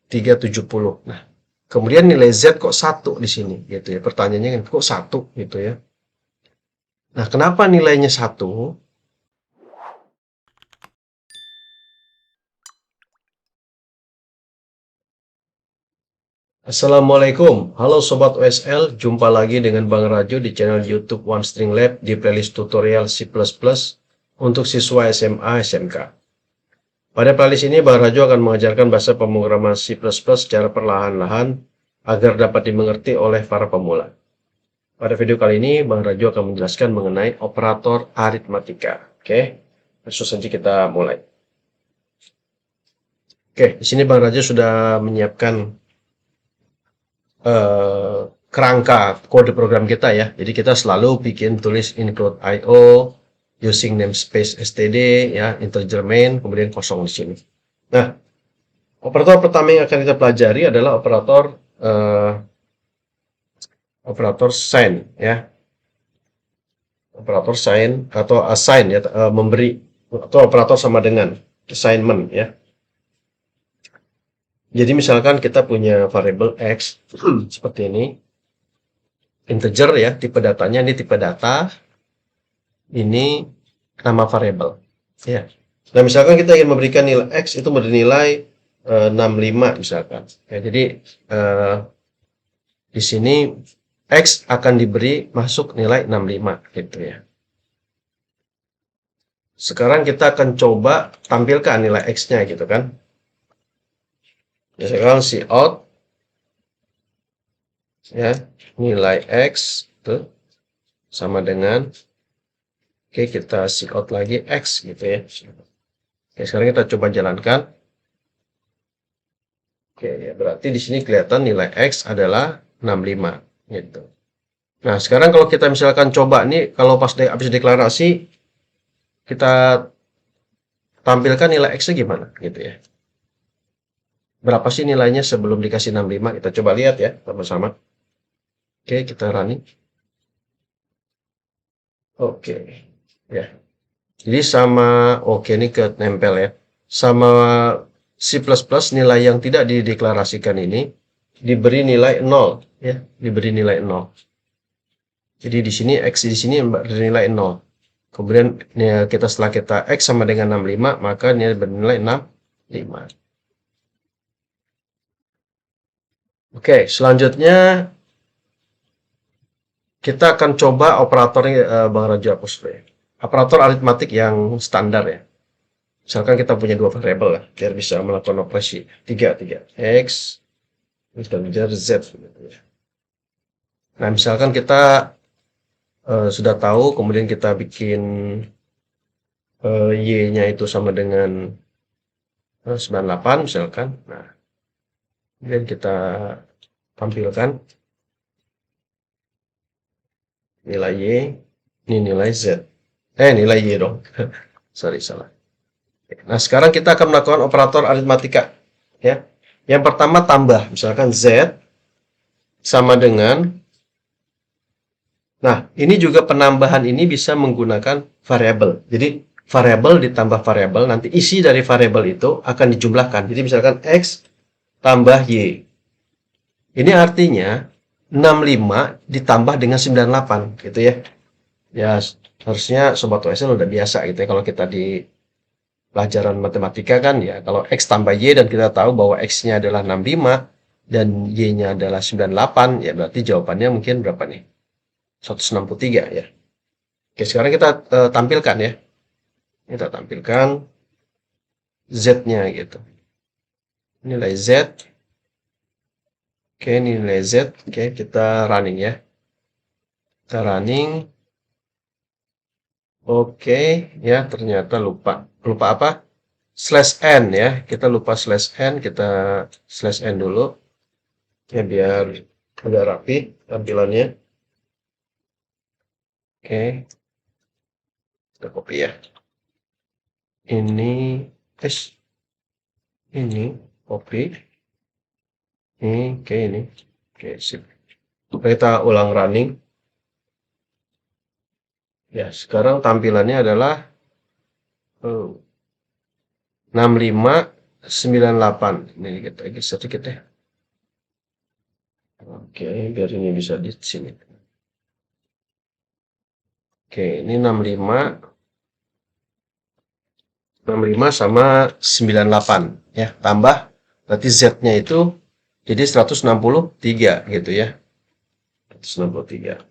370. Nah, kemudian nilai Z kok 1 di sini gitu ya. Pertanyaannya kan kok 1 gitu ya. Nah, kenapa nilainya 1? Assalamualaikum, halo Sobat OSL, jumpa lagi dengan Bang Rajo di channel YouTube One String Lab di playlist tutorial C++ untuk siswa SMA SMK. Pada playlist ini Bang Rajo akan mengajarkan bahasa pemrograman C++ secara perlahan-lahan agar dapat dimengerti oleh para pemula. Pada video kali ini Bang Rajo akan menjelaskan mengenai operator aritmatika. Oke, langsung saja kita mulai. Oke, di sini Bang Rajo sudah menyiapkan kerangka kode program kita ya. Jadi kita selalu bikin tulis include IO, using namespace std ya, integer main, kemudian kosong di sini. Nah, operator pertama yang akan kita pelajari adalah operator sign ya. Operator sign atau assign ya, memberi, atau operator sama dengan assignment ya. Jadi misalkan kita punya variable x seperti ini, integer ya, tipe datanya ini tipe data, ini nama variable ya. Nah, misalkan kita ingin memberikan nilai x itu bernilai 65 misalkan ya. Jadi di sini x akan diberi masuk nilai 65 gitu ya. Sekarang kita akan coba tampilkan nilai x-nya gitu kan. Ya, sekarang cout ya, nilai x itu sama dengan, oke, kita cout lagi x gitu ya. Oke, sekarang kita coba jalankan. Oke, ya berarti di sini kelihatan nilai x adalah 65 gitu. Nah, sekarang kalau kita misalkan coba nih, kalau pas habis deklarasi kita tampilkan nilai x-nya gimana gitu ya. Berapa sih nilainya sebelum dikasih 65? Kita coba lihat ya sama-sama. Oke, kita running. Oke. Ya. Jadi sama, oke, ini ke nempel ya. Sama C++ nilai yang tidak dideklarasikan ini diberi nilai 0 ya, diberi nilai 0. Jadi di sini x di sini bernilai 0. Kemudian kita setelah kita x sama dengan 65, maka nilai bernilai 65. Oke, selanjutnya kita akan coba operator Bang Rajo hapus dulu ya. Operator aritmatik yang standar ya. Misalkan kita punya dua variabel ya, biar bisa melakukan operasi 3 x integer z gitu ya. Nah, misalkan kita sudah tahu, kemudian kita bikin y-nya itu sama dengan 98 misalkan. Nah, kemudian kita tampilkan nilai y, ini nilai z. Nilai y dong. Sorry, salah. Nah, sekarang kita akan melakukan operator aritmatika ya. Yang pertama tambah, misalkan z sama dengan, nah, ini juga penambahan ini bisa menggunakan variabel. Jadi variabel ditambah variabel, nanti isi dari variabel itu akan dijumlahkan. Jadi misalkan x tambah y. Ini artinya 65 ditambah dengan 98 gitu ya. Ya, harusnya Sobat OSL udah biasa gitu ya, kalau kita di pelajaran matematika kan ya, kalau x tambah y dan kita tahu bahwa x-nya adalah 65 dan y-nya adalah 98, ya berarti jawabannya mungkin berapa nih? 163 ya. Oke, sekarang kita tampilkan ya. Kita tampilkan z-nya gitu. Nilai z. Oke, nilai z. Oke, kita running ya. Kita running. Oke, ya ternyata lupa. Lupa apa? Slash n ya. Kita lupa slash n. Kita slash n dulu. Ya, biar agak rapi tampilannya. Oke. Kita copy ya. Ini ini copy. Oke, ini. Oke, sip. Kita ulang running. Ya, sekarang tampilannya adalah 65 98. Ini kita geser sedikit ya. Oke, biar ini bisa di sini. Oke, ini 65 sama 98 ya. Tambah berarti Z-nya itu jadi 163 gitu ya. 163.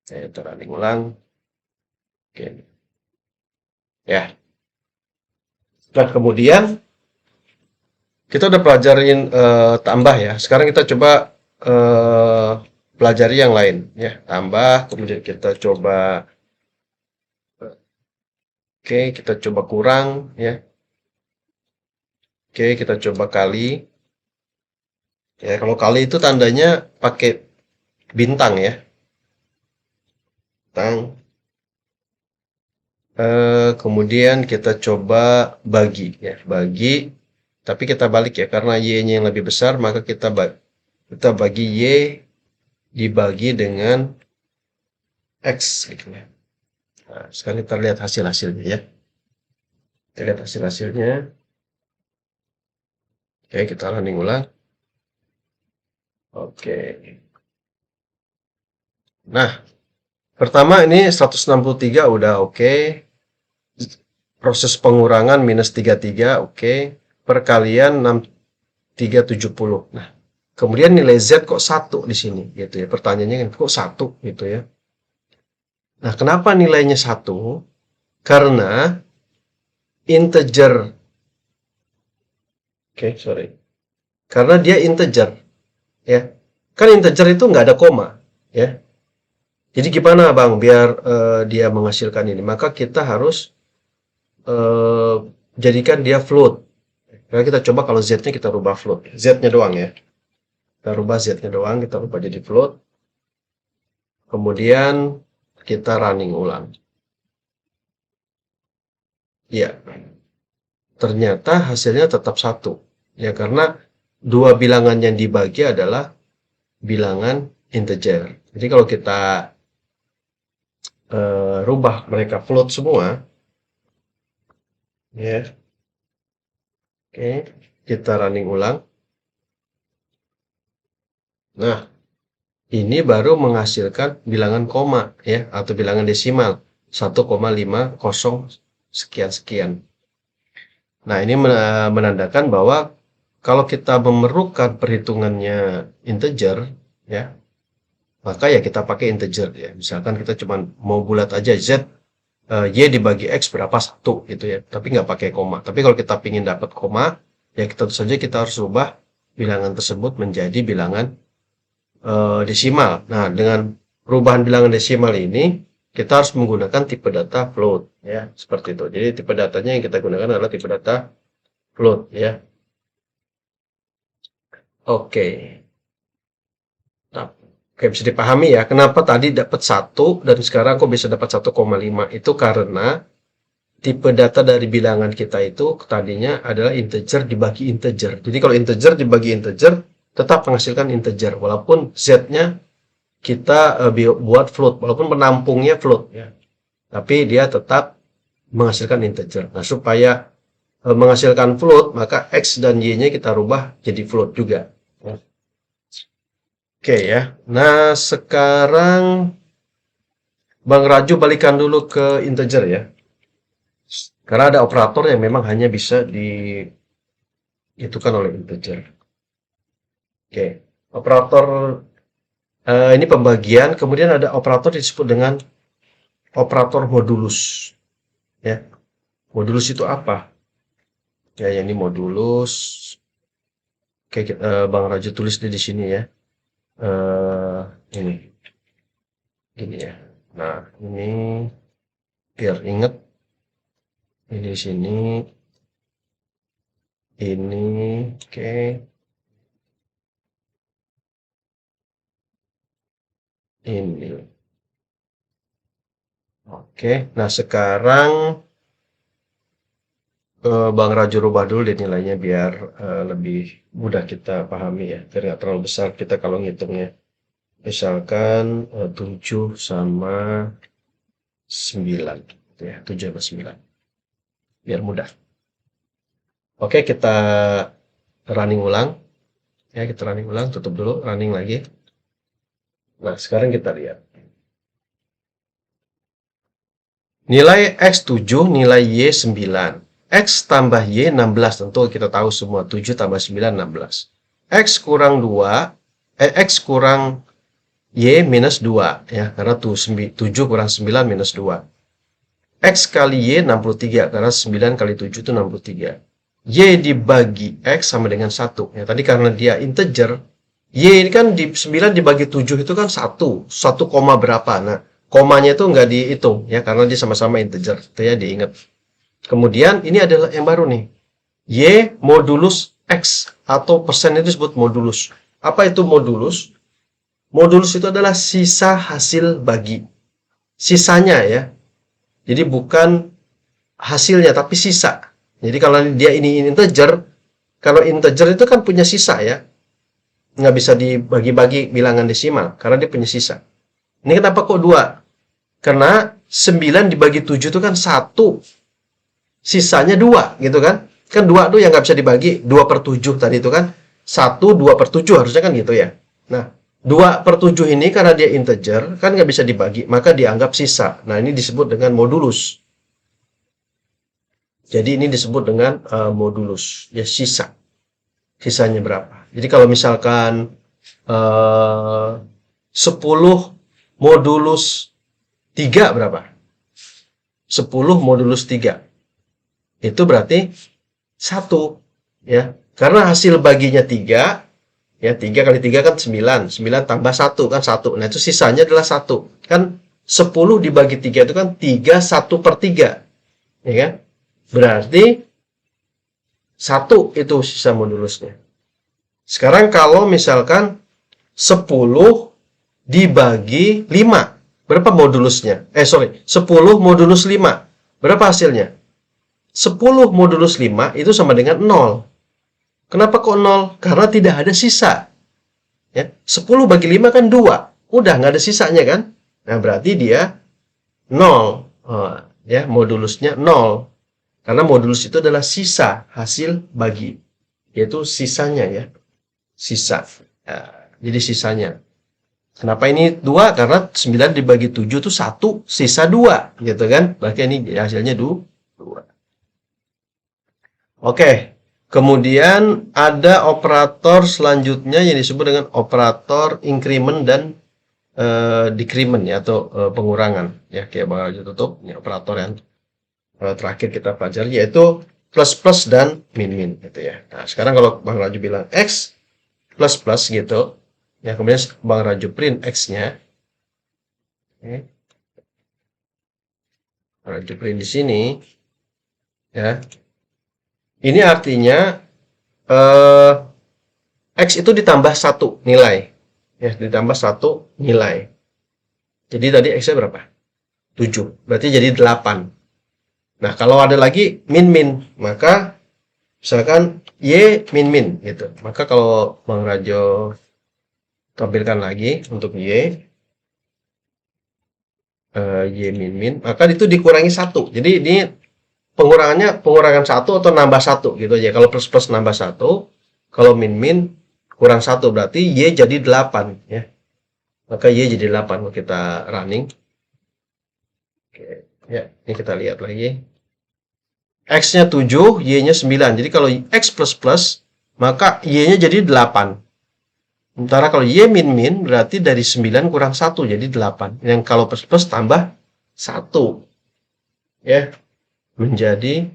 Kita running ulang. Oke. Ya. Nah, kemudian kita udah pelajarin tambah ya. Sekarang kita coba pelajari yang lain ya. Tambah, kemudian kita coba oke, kita coba kurang ya. Oke, kita coba kali. Ya, kalau kali itu tandanya pakai bintang ya. Bintang. Kemudian kita coba bagi ya. Bagi, tapi kita balik ya. Karena Y-nya yang lebih besar, maka kita bagi Y dibagi dengan X gitu ya. Nah, sekarang kita lihat hasil-hasilnya ya. Kita lihat hasil-hasilnya. Oke, kita running ulang. Oke. Nah, pertama ini 163 udah oke. Proses pengurangan minus 33 oke. Perkalian 6370. Nah, kemudian nilai Z kok 1 di sini gitu ya. Pertanyaannya kan kok 1 gitu ya. Nah, kenapa nilainya 1? Karena integer. Oke, sorry. Karena dia integer ya. Kan integer itu nggak ada koma ya. Jadi gimana Bang biar dia menghasilkan ini? Maka kita harus jadikan dia float. Nah, kita coba kalau Z-nya kita rubah float. Z-nya doang ya. Kita rubah Z-nya doang, kita rubah jadi float. Kemudian kita running ulang. Ya, ternyata hasilnya tetap 1. Ya, karena dua bilangan yang dibagi adalah bilangan integer. Jadi kalau kita rubah mereka float semua, ya, oke, kita running ulang. Nah, ini baru menghasilkan bilangan koma ya atau bilangan desimal 1,50 sekian-sekian. Nah, ini menandakan bahwa kalau kita memerlukan perhitungannya integer ya, maka ya kita pakai integer ya. Misalkan kita cuma mau bulat aja Z Y dibagi X berapa 1 gitu ya, tapi nggak pakai koma. Tapi kalau kita ingin dapat koma, ya tentu saja kita harus rubah bilangan tersebut menjadi bilangan desimal. Nah, dengan perubahan bilangan desimal ini, kita harus menggunakan tipe data float, ya, seperti itu. Jadi tipe datanya yang kita gunakan adalah tipe data float, ya. Oke. Nah, oke, bisa dipahami ya, kenapa tadi dapat 1 dan sekarang kok bisa dapat 1,5. Itu karena tipe data dari bilangan kita itu tadinya adalah integer dibagi integer. Jadi kalau integer dibagi integer, tetap menghasilkan integer, walaupun Z-nya kita buat float, walaupun penampungnya float ya, tapi dia tetap menghasilkan integer. Nah, supaya menghasilkan float, maka X dan Y-nya kita rubah jadi float juga. Oke ya. Nah, sekarang Bang Raju balikan dulu ke integer ya. Karena ada operator yang memang hanya bisa dihitung oleh integer. Oke. Operator ini pembagian, kemudian ada operator disebut dengan operator modulus. Ya. Modulus itu apa? Ya, yang ini modulus. Oke, Bang Raja tulis di sini ya. Ini, gini ya. Nah, ini biar inget. Ini di sini. Ini, oke. Ini. Oke. Nah, sekarang Bang Raju rubah dulu deh nilainya biar lebih mudah kita pahami ya. Biar nggak terlalu besar kita kalau ngitungnya. Misalkan 7 sama 9. Gitu ya, 7 sama 9. Biar mudah. Oke, kita running ulang. Ya, kita running ulang, tutup dulu, running lagi. Nah, sekarang kita lihat. Nilai X 7, nilai Y 9. X tambah Y 16, tentu kita tahu semua. 7 tambah 9, 16. X kurang 2, X kurang Y minus 2. Ya, karena 7 kurang 9 minus 2. X kali Y 63, karena 9 kali 7 itu 63. Y dibagi X sama dengan 1. Ya, tadi karena dia integer, Y ini kan 9 dibagi 7 itu kan 1. 1 koma berapa. Nah, komanya itu nggak dihitung ya karena dia sama-sama integer. Itu ya diingat. Kemudian ini adalah yang baru nih. Y modulus X atau persen itu disebut modulus. Apa itu modulus? Modulus itu adalah sisa hasil bagi. Sisanya ya. Jadi bukan hasilnya tapi sisa. Jadi kalau dia ini integer, kalau integer itu kan punya sisa ya. Nggak bisa dibagi-bagi bilangan desimal karena dia punya sisa. Ini kenapa kok 2? Karena 9 dibagi 7 itu kan 1. Sisanya 2 gitu kan. Kan 2 tuh yang nggak bisa dibagi. 2 per 7 tadi itu kan. 1, 2 per 7 harusnya kan gitu ya. Nah, 2 per 7 ini karena dia integer kan nggak bisa dibagi. Maka dianggap sisa. Nah, ini disebut dengan modulus. Jadi ini disebut dengan modulus. Ya sisa. Sisanya berapa. Jadi kalau misalkan 10 modulus 3 berapa? 10 modulus 3. Itu berarti 1. Ya. Karena hasil baginya 3. Ya, 3 kali 3 kan 9. 9 tambah 1 kan 1. Nah, itu sisanya adalah 1. Kan 10 dibagi 3 itu kan 3 1 per 3. Ya kan? Berarti 1 itu sisa modulusnya. Sekarang kalau misalkan 10 dibagi 5. Berapa modulusnya? 10 modulus 5. Berapa hasilnya? 10 modulus 5 itu sama dengan 0. Kenapa kok 0? Karena tidak ada sisa. Ya, 10 bagi 5 kan 2. Udah nggak ada sisanya kan? Nah, berarti dia 0. Ya, modulusnya 0. Karena modulus itu adalah sisa hasil bagi. Yaitu sisanya ya. Sisa. Ya, jadi sisanya. Kenapa ini 2? Karena 9 dibagi 7 itu 1, sisa 2. Gitu kan? Berarti ini hasilnya 2. Oke. Kemudian ada operator selanjutnya yang disebut dengan operator increment dan decrement ya atau pengurangan ya kayak Bang Raja tutup ini operator yang terakhir kita pelajari yaitu plus plus dan min min gitu ya. Nah, sekarang kalau Bang Raju bilang x plus plus gitu ya kemudian Bang Raju print x-nya. Oke. Bang Raju print di sini ya. Ini artinya eh, x itu ditambah 1 nilai. Ya, ditambah 1 nilai. Jadi tadi x-nya berapa? 7. Berarti jadi 8. Nah, kalau ada lagi min-min, maka misalkan Y min-min gitu. Maka kalau Bang Rajo tampilkan lagi untuk Y min-min, maka itu dikurangi 1. Jadi ini pengurangan 1 atau nambah 1 gitu aja. Kalau plus-plus nambah 1, kalau min-min kurang 1 berarti Y jadi 8 ya. Maka Y jadi 8 kalau kita running. Oke, ya, ini kita lihat lagi. X-nya 7, Y-nya 9. Jadi kalau X plus plus, maka Y-nya jadi 8. Sementara kalau Y min min, berarti dari 9 kurang 1, jadi 8. Yang kalau plus plus tambah 1. Ya, menjadi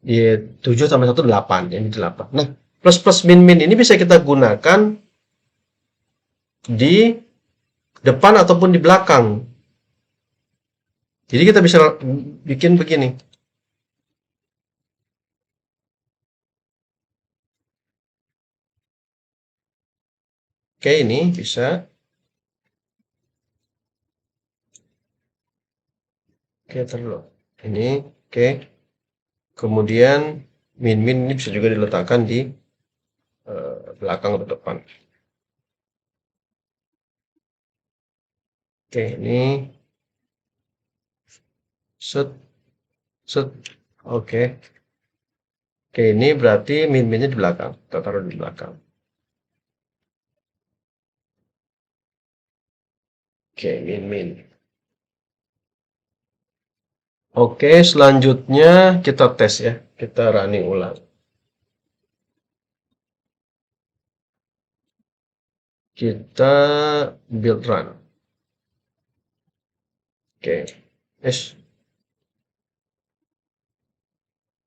Y 7 tambah 1, 8. Jadi 8. Nah, plus plus min min ini bisa kita gunakan di depan ataupun di belakang. Jadi kita bisa bikin begini. Oke, ini bisa. Oke, terus. Ini, oke. Kemudian min-min ini bisa juga diletakkan di belakang atau depan. Oke, ini set. Set. Oke. Oke, ini berarti min-minnya di belakang. Kita taruh di belakang. Oke, min-min. Oke, selanjutnya kita tes ya. Kita running ulang. Kita build run. Oke.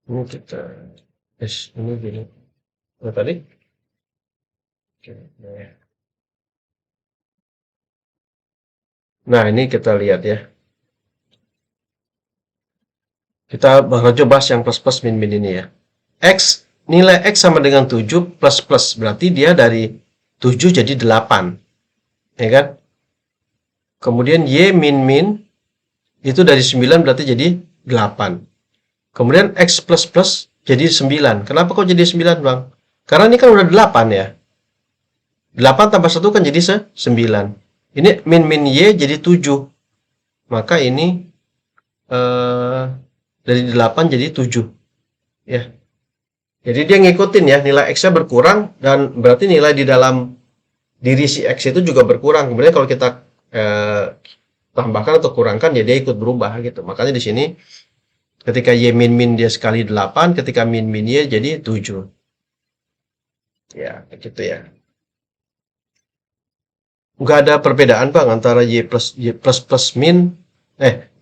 Ini kita ini gini. Nah, tadi. Oke, nah, ya. Nah, ini kita lihat ya. Kita bakal coba yang plus min ini ya. Nilai X sama dengan 7 plus. Berarti dia dari 7 jadi 8. Ya kan? Kemudian Y min itu dari 9 berarti jadi 8. Kemudian X plus jadi 9. Kenapa kok jadi 9, Bang? Karena ini kan udah 8 ya. 8 tambah 1 kan jadi 9. Ini min Y jadi 7. Maka ini dari 8 jadi 7. Ya. Jadi dia ngikutin ya, nilai X-nya berkurang dan berarti nilai di dalam diri si X itu juga berkurang. Kemudian kalau kita tambahkan atau kurangkan ya dia ikut berubah gitu. Makanya di sini ketika Y min dia sekali 8, ketika min Y jadi 7. Ya, gitu ya. Nggak ada perbedaan Bang antara Y plus min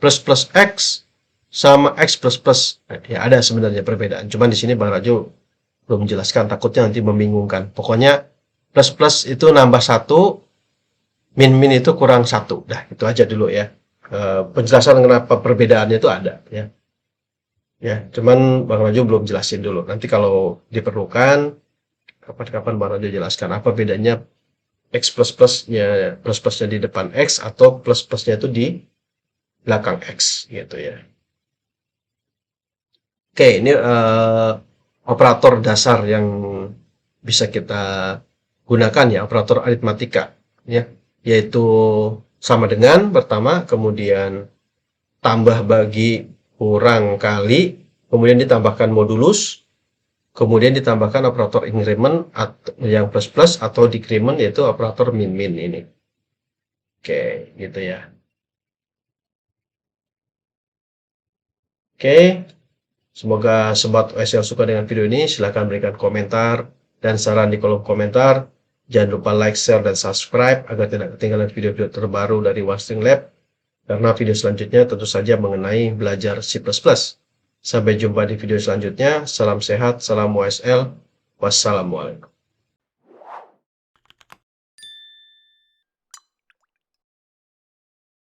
plus X sama X plus. Ya ada sebenarnya perbedaan. Cuman di sini Bang Raju belum menjelaskan, takutnya nanti membingungkan. Pokoknya plus itu nambah 1, min itu kurang 1. Dah, itu aja dulu ya. Penjelasan kenapa perbedaannya itu ada ya. Ya, cuman Bang Raju belum jelasin dulu. Nanti kalau diperlukan kapan-kapan Bang Raju jelaskan apa bedanya X plusnya di depan X atau plusnya itu di belakang X gitu ya. Oke, ini operator dasar yang bisa kita gunakan ya, operator aritmatika ya, yaitu sama dengan pertama, kemudian tambah bagi kurang kali, kemudian ditambahkan modulus, kemudian ditambahkan operator increment yang plus atau decrement yaitu operator min ini. Oke, gitu ya. Oke, semoga Sobat OSL suka dengan video ini. Silahkan berikan komentar dan saran di kolom komentar. Jangan lupa like, share, dan subscribe agar tidak ketinggalan video-video terbaru dari Wastring Lab. Karena video selanjutnya tentu saja mengenai belajar C++. Sampai jumpa di video selanjutnya. Salam sehat, salam OSL. Wassalamualaikum.